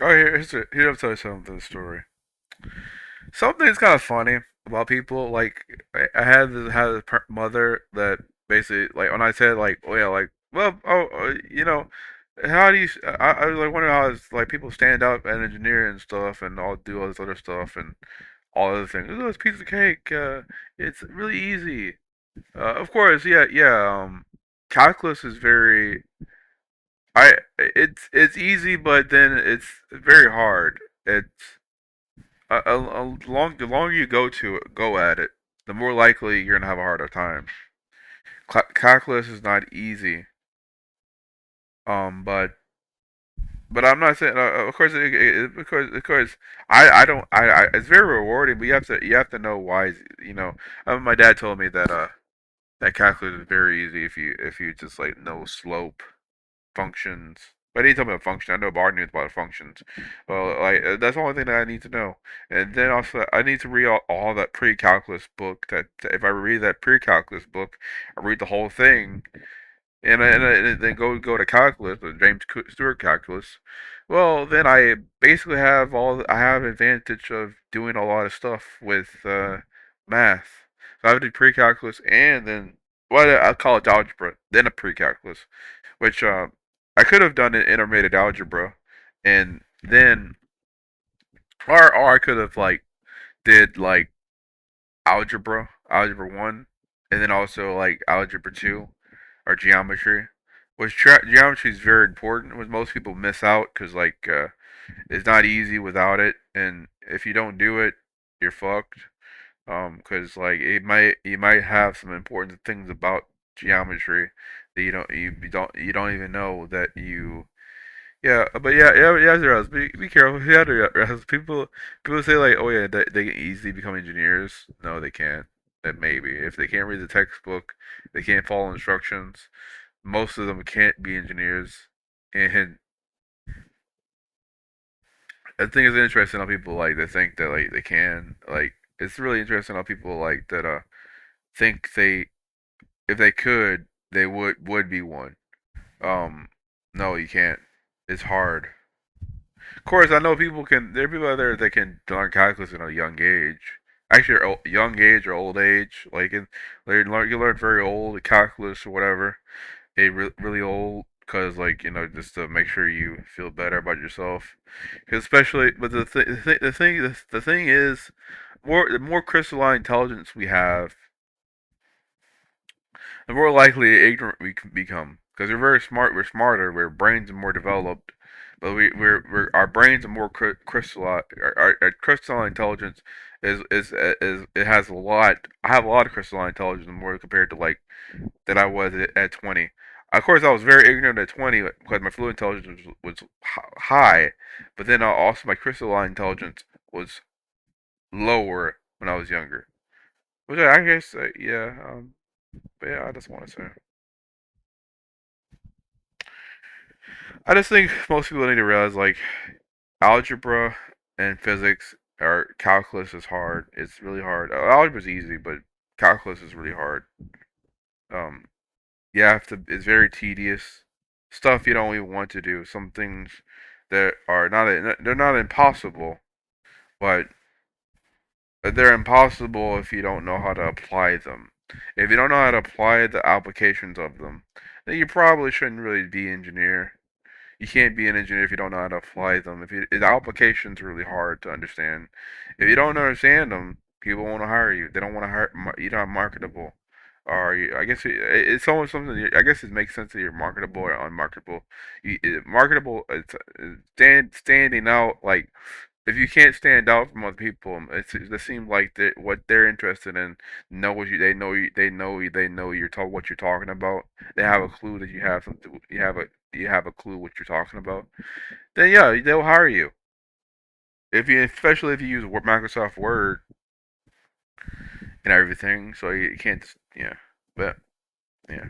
Oh, here I'll tell you something. The story. Something that's kind of funny about people. Like I had a mother that basically like when I said like, oh yeah, like well, how do you? I was like wondering how it's like people stand up and engineer and stuff and all do all this other stuff and all other things. Oh, it's a piece of cake. It's really easy. Of course, yeah. Calculus is very. It's easy, but then it's very hard. It's the longer you go at it, the more likely you're gonna have a harder time. Calculus is not easy. But I'm not saying. Of course, because I don't. It's very rewarding, but you have to know why. You know, my dad told me that that calculus is very easy if you just like know slope functions. But he didn't tell me a function. I know Bard knew about functions. Well, like that's the only thing that I need to know. And then also, I need to read all that pre-calculus book. That if I read that pre-calculus book, I read the whole thing, and then go to calculus, the James Stewart calculus. Well, then I basically have I have advantage of doing a lot of stuff with math. So I have to do pre-calculus and then I call it algebra, then a pre-calculus, which I could have done an intermediate algebra, and then or I could have like did like algebra 1, and then also like algebra 2 or geometry. Which geometry is very important, which most people miss out because like it's not easy without it, and if you don't do it, you're fucked. Because like you might have some important things about geometry that you don't even know that you. Yeah, but yeah, there is. Be careful. Yeah, there is. People say like, oh yeah, they can easily become engineers. No, they can't. That maybe if they can't read the textbook, they can't follow instructions. Most of them can't be engineers. And I think it's interesting how people like they think that like they can like. It's really interesting how people like that think they if they could they would be one. Um, no, you can't. It's hard. Of course, I know people can. There are people out there that can learn calculus at a young age. Actually, young age or old age, like you learn very old calculus or whatever. Really old because like just to make sure you feel better about yourself. 'Cause especially, but the thing is, the more crystalline intelligence we have, the more likely ignorant we can become. Because we're very smart, we're smarter, our brains are more developed, but our brains are more crystalline. Our crystalline intelligence is it has a lot. I have a lot of crystalline intelligence more compared to like that I was at 20. Of course, I was very ignorant at 20 because my fluid intelligence was high, but then also my crystalline intelligence was lower when I was younger. Which I guess, yeah, but yeah, I just want to say. I just think most people need to realize like algebra and physics or calculus is hard. It's really hard. Algebra is easy, but calculus is really hard. Um, you have to. It's very tedious. Stuff you don't even want to do. Some things that are not. They're not impossible, but they're impossible if you don't know how to apply them. If you don't know how to apply the applications of them, then you probably shouldn't really be an engineer. You can't be an engineer if you don't know how to apply them. The applications are really hard to understand. If you don't understand them, people won't hire you. They don't want to hire. You're not marketable. Or I guess it's almost something. I guess it makes sense that you're marketable or unmarketable. Marketable, standing out. Like if you can't stand out from other people, it seems like what they're interested in know what you they know you they know what you're talking about. They have a clue that you have something. You have a clue what you're talking about. Then yeah, they'll hire you. If you especially if you use Microsoft Word and everything, so you can't. Yeah, but yeah.